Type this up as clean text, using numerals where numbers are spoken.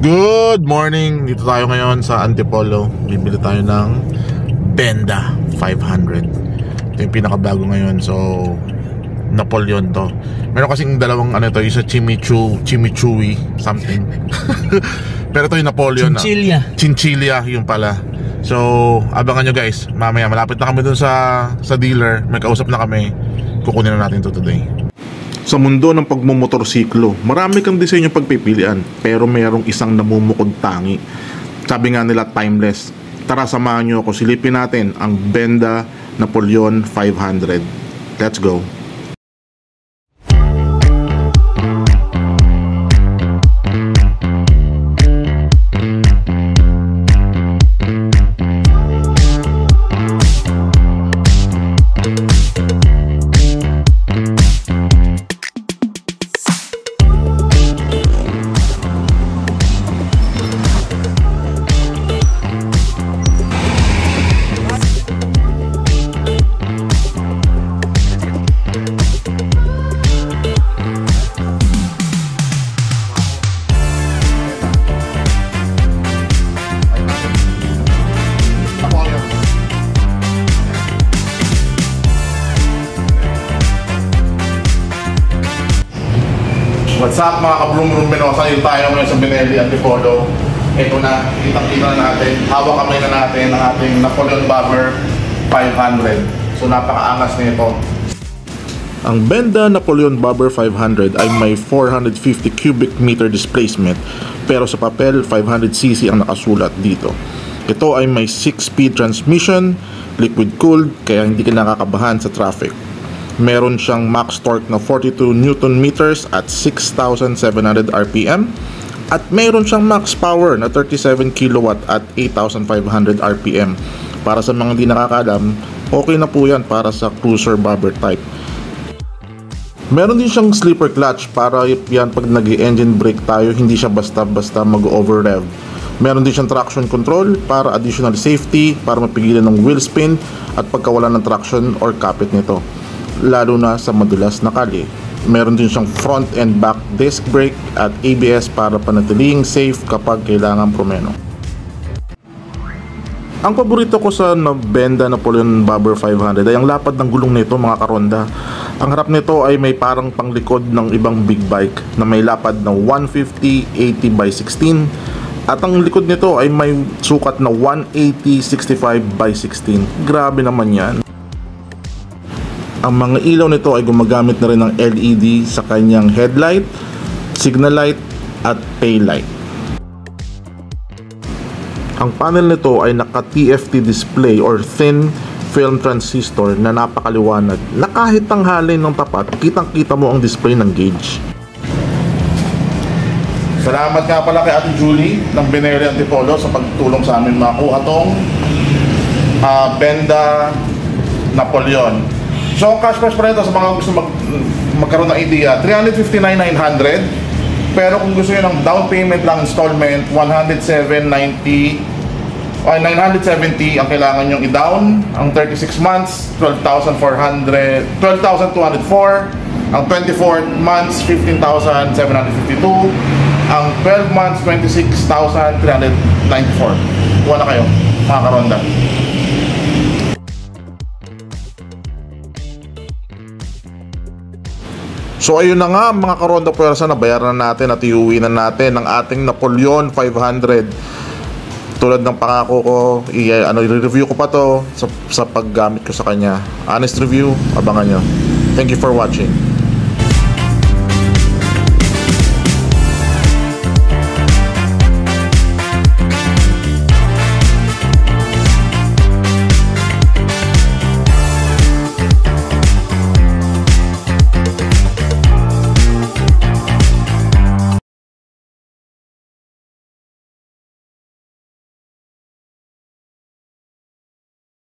Good morning! Dito tayo ngayon sa Antipolo. Bibili tayo ng Benda 500. Ito yung pinakabago ngayon. So, Napoleon to. Meron kasing dalawang ano ito, isa Chimichurri something. Pero ito yung Napoleon. Chinchilla yung pala. So, abangan nyo guys. Mamaya malapit na kami dun sa dealer. May kausap na kami. Kukunin na natin to today. Sa mundo ng pagmumotorsiklo, marami kang disenyo pagpipilian, pero mayroong isang namumukod tangi. Sabi nga nila, timeless. Tara, samahan nyo ako, silipin natin ang Benda Napoleon 500. Let's go! What's up mga ka-Brum-Brum Menosa? Yun tayo ngayon sa Benelli Antipolo. Ito na, kitang-kita na natin. Hawak kamay na natin ang ating Napoleon Bobber 500. So napaka-angas nito. Ang Benda Napoleon Bobber 500 ay may 450 cubic meter displacement, pero sa papel 500cc ang nakasulat dito. Ito ay may 6-speed transmission, liquid cooled, kaya hindi ka nakakabahan sa traffic. Meron siyang max torque na 42 Newton meters at 6,700 RPM, at meron siyang max power na 37 kilowatt at 8,500 RPM. Para sa mga hindi nakakalam, okay na po yan para sa cruiser bobber type. Meron din siyang sleeper clutch para yan pag nag-engine brake tayo, hindi siya basta-basta mag-over rev. Meron din siyang traction control para additional safety, para mapigilan ng wheel spin at pagkawala ng traction or kapit nito, lalo na sa madulas na kalye. Meron din siyang front and back disc brake at ABS para panatiling safe kapag kailangan promeno. Ang paborito ko sa Benda Napoleon Bobber 500 ay ang lapad ng gulong nito mga karonda. Ang harap nito ay may parang panglikod ng ibang big bike na may lapad na 150/80/16, at ang likod nito ay may sukat na 180/65/16. Grabe naman yan. Ang mga ilaw nito ay gumagamit na rin ng LED sa kanyang headlight, signal light at tail light. Ang panel nito ay naka-TFT display or thin film transistor na napakaliwanag, na kahit tanghalin ng tapat, kitang-kita mo ang display ng gauge. Salamat nga pala kay Ate Julie ng Benelli Antipolo sa pagtulong sa amin makuha tong Benda Napoleon. So, ang cash price pa rin ito sa mga gusto magkaroon ng idea, 359,900. Pero kung gusto nyo ng down payment lang, installment, 970 ang kailangan nyong i-down. Ang 36 months, 12,204. Ang 24 months, 15,752. Ang 12 months, 26,394. Kuha na kayo, mga karonda. So ayun na nga mga karonda puwersa, nabayaran na natin at iuwi na natin ang ating Napoleon 500. Tulad ng pangako ko, i-review ko pa to sa paggamit ko sa kanya. Honest review, abangan nyo. Thank you for watching.